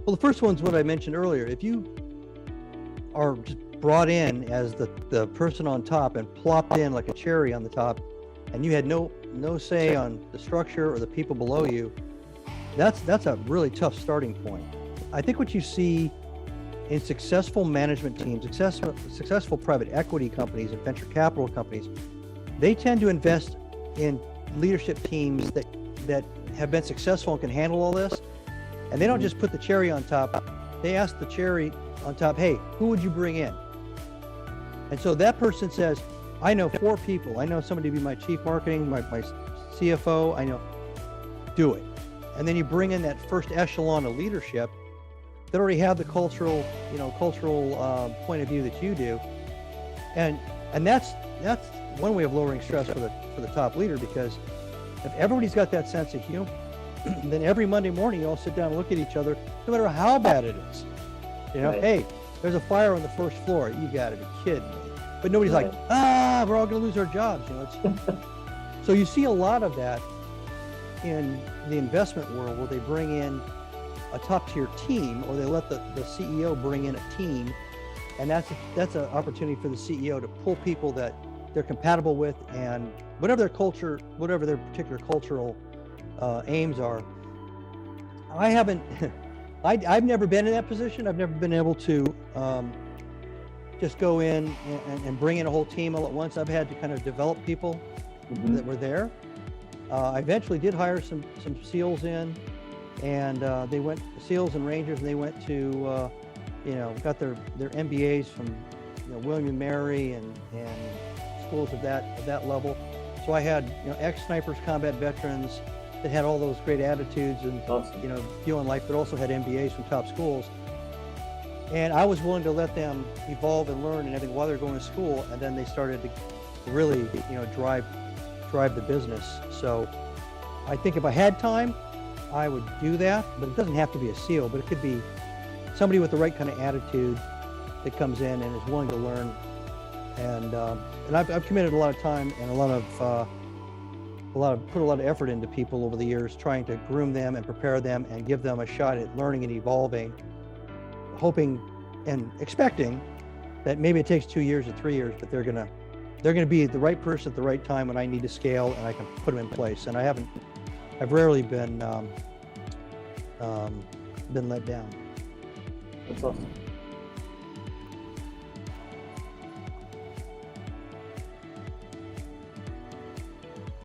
Well, the first one's what I mentioned earlier. If you are just brought in as the person on top and plopped in like a cherry on the top, and you had no say on the structure or the people below you, that's a really tough starting point. I think what you see in successful management teams, successful private equity companies and venture capital companies, they tend to invest in leadership teams that have been successful and can handle all this. And they don't just put the cherry on top. They ask the cherry on top, hey, who would you bring in? And so that person says, I know 4 people. I know somebody to be my chief marketing, my CFO. I know, do it. And then you bring in that first echelon of leadership that already have the cultural point of view that you do. And that's one way of lowering stress for the top leader, because if everybody's got that sense of humor, then every Monday morning you all sit down and look at each other, no matter how bad it is. You know, right. Hey, there's a fire on the first floor. You got to be kidding me. But nobody's right. Like, we're all going to lose our jobs. You know, it's so you see a lot of that in the investment world, where they bring in a top tier team, or they let the CEO bring in a team, and that's an opportunity for the CEO to pull people that they're compatible with, and whatever their culture, whatever their particular cultural aims are. I've never been in that position. I've never been able to just go in and bring in a whole team all at once. I've had to kind of develop people that were there. I eventually did hire some SEALs in, and they went SEALs and Rangers, and they went to got their MBAs from William and Mary and schools of that level. So I had ex-snipers, combat veterans that had all those great attitudes and awesome. View on life, but also had MBAs from top schools. And I was willing to let them evolve and learn and everything while they're going to school, and then they started to really drive the business. So I think if I had time, I would do that, but it doesn't have to be a SEAL, but it could be somebody with the right kind of attitude that comes in and is willing to learn. And I've committed a lot of time and put a lot of effort into people over the years, trying to groom them and prepare them and give them a shot at learning and evolving, hoping and expecting that maybe it takes 2 years or 3 years, but they're gonna be the right person at the right time when I need to scale, and I can put them in place. And I've rarely been let down. That's awesome.